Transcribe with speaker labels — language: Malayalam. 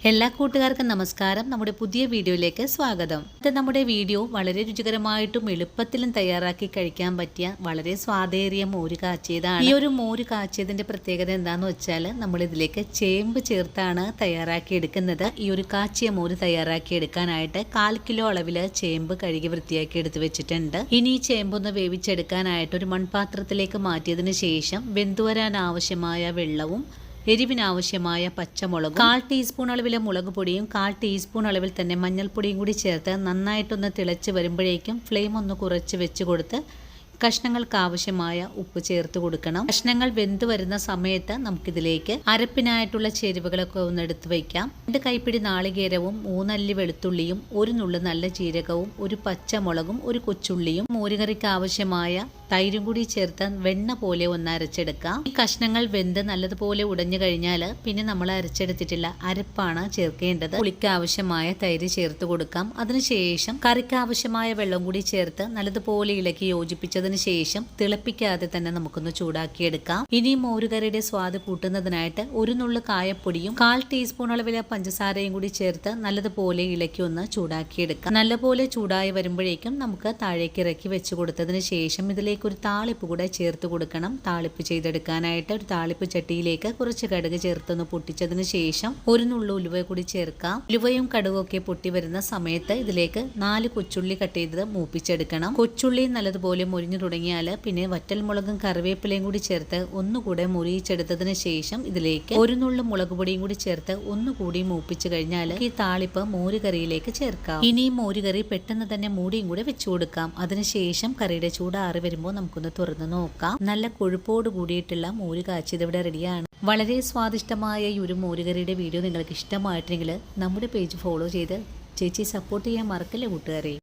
Speaker 1: എല്ലാ കൂട്ടുകാർക്കും നമസ്കാരം. നമ്മുടെ പുതിയ വീഡിയോയിലേക്ക് സ്വാഗതം. നമ്മുടെ വീഡിയോ വളരെ രുചികരമായിട്ടും എളുപ്പത്തിലും തയ്യാറാക്കി കഴിക്കാൻ പറ്റിയ വളരെ സ്വാദേറിയ മോര് കാച്ചിയതാണ്. ഈ ഒരു മോര് കാച്ചിയതിന്റെ പ്രത്യേകത എന്താണെന്ന് വെച്ചാൽ നമ്മൾ ഇതിലേക്ക് ചേമ്പ് ചേർത്താണ് തയ്യാറാക്കി എടുക്കുന്നത്. ഈ ഒരു കാച്ചിയ മോര് തയ്യാറാക്കി എടുക്കാനായിട്ട് 1/4 കിലോ അളവിൽ ചേമ്പ് കഴുകി വൃത്തിയാക്കി എടുത്ത് വെച്ചിട്ടുണ്ട്. ഇനി ഈ ചേമ്പൊന്ന് വേവിച്ചെടുക്കാനായിട്ട് ഒരു മൺപാത്രത്തിലേക്ക് മാറ്റിയതിന് ശേഷം വെന്തുവരാൻ ആവശ്യമായ വെള്ളവും എരിവിനാവശ്യമായ പച്ചമുളകും 1/4 ടീസ്പൂൺ അളവിലെ മുളക് പൊടിയും 1/4 ടീസ്പൂൺ അളവിൽ തന്നെ മഞ്ഞൾപ്പൊടിയും കൂടി ചേർത്ത് നന്നായിട്ടൊന്ന് തിളച്ച് വരുമ്പോഴേക്കും ഫ്ലെയിം ഒന്ന് കുറച്ച് വെച്ച് കൊടുത്ത് കഷ്ണങ്ങൾക്ക് ആവശ്യമായ ഉപ്പ് ചേർത്ത് കൊടുക്കണം. കഷ്ണങ്ങൾ വെന്ത് വരുന്ന സമയത്ത് നമുക്കിതിലേക്ക് അരപ്പിനായിട്ടുള്ള ചേരുവകളൊക്കെ ഒന്ന് എടുത്ത് വയ്ക്കാം. 2 കൈപ്പിടി നാളികേരവും 3 അല്ലി വെളുത്തുള്ളിയും 1 നുള്ളു നല്ല ജീരകവും 1 പച്ചമുളകും 1 കൊച്ചുള്ളിയും മോരുകറിക്ക് ആവശ്യമായ തൈരും കൂടി ചേർത്ത് വെണ്ണ പോലെ ഒന്ന് അരച്ചെടുക്കാം. ഈ കഷ്ണങ്ങൾ വെന്ത് നല്ലതുപോലെ ഉടഞ്ഞു കഴിഞ്ഞാൽ പിന്നെ നമ്മൾ അരച്ചെടുത്തിട്ടില്ല അരപ്പാണ് ചേർക്കേണ്ടത്. പുളിക്ക് ആവശ്യമായ തൈര് ചേർത്ത് കൊടുക്കാം. അതിനുശേഷം കറിക്ക് ആവശ്യമായ വെള്ളം കൂടി ചേർത്ത് നല്ലതുപോലെ ഇളക്കി യോജിപ്പിച്ചതിന് ശേഷം തിളപ്പിക്കാതെ തന്നെ നമുക്കൊന്ന് ചൂടാക്കിയെടുക്കാം. ഇനി മോരുകറിയുടെ സ്വാദ് കൂട്ടുന്നതിനായിട്ട് 1 നുള്ളു കായപ്പൊടിയും 1/4 ടീസ്പൂൺ അളവിലെ പഞ്ചസാരയും കൂടി ചേർത്ത് നല്ലതുപോലെ ഇളക്കി ഒന്ന് ചൂടാക്കിയെടുക്കാം. നല്ലപോലെ ചൂടായി വരുമ്പോഴേക്കും നമുക്ക് താഴേക്ക് ഇറക്കി വെച്ച് കൊടുത്തതിന് ശേഷം ഇതിലേക്ക് ഒരു താളിപ്പ് കൂടെ ചേർത്ത് കൊടുക്കണം. താളിപ്പ് ചെയ്തെടുക്കാനായിട്ട് ഒരു താളിപ്പ് ചട്ടിയിലേക്ക് കുറച്ച് കടുക് ചേർത്തൊന്ന് പൊട്ടിച്ചതിന് ശേഷം 1 നുള്ളു ഉലുവ കൂടി ചേർക്കാം. ഉലുവയും കടുകൊക്കെ പൊട്ടി വരുന്ന സമയത്ത് ഇതിലേക്ക് 4 കൊച്ചുള്ളി കട്ട് ചെയ്തത് മൂപ്പിച്ചെടുക്കണം. കൊച്ചുള്ളി നല്ലതുപോലെ മുരിഞ്ഞു തുടങ്ങിയാൽ പിന്നെ വറ്റൽമുളകും കറിവേപ്പിലയും കൂടി ചേർത്ത് ഒന്നുകൂടെ മുറിയിച്ചെടുത്തതിന് ശേഷം ഇതിലേക്ക് 1 നുള്ളു മുളക് പൊടിയും കൂടി ചേർത്ത് ഒന്നുകൂടി മൂപ്പിച്ചു കഴിഞ്ഞാൽ ഈ താളിപ്പ് മോരുകറിയിലേക്ക് ചേർക്കാം. ഇനി മോരുകറി പെട്ടെന്ന് തന്നെ മൂടിയും കൂടെ വെച്ചു കൊടുക്കാം. അതിനുശേഷം കറിയുടെ ചൂടാറി വരുമ്പോൾ നമുക്കൊന്ന് തുറന്ന് നോക്കാം. നല്ല കൊഴുപ്പോട് കൂടിയിട്ടുള്ള മോര് കാച്ചിയത് ഇവിടെ റെഡിയാണ്. വളരെ സ്വാദിഷ്ടമായ ഈ ഒരു മോരുകറിയുടെ വീഡിയോ നിങ്ങൾക്ക് ഇഷ്ടമായിട്ടുണ്ടെങ്കിൽ നമ്മുടെ പേജ് ഫോളോ ചെയ്ത് ചേച്ചി സപ്പോർട്ട് ചെയ്യാൻ മറക്കല്ലേ കൂട്ടുകാരെ.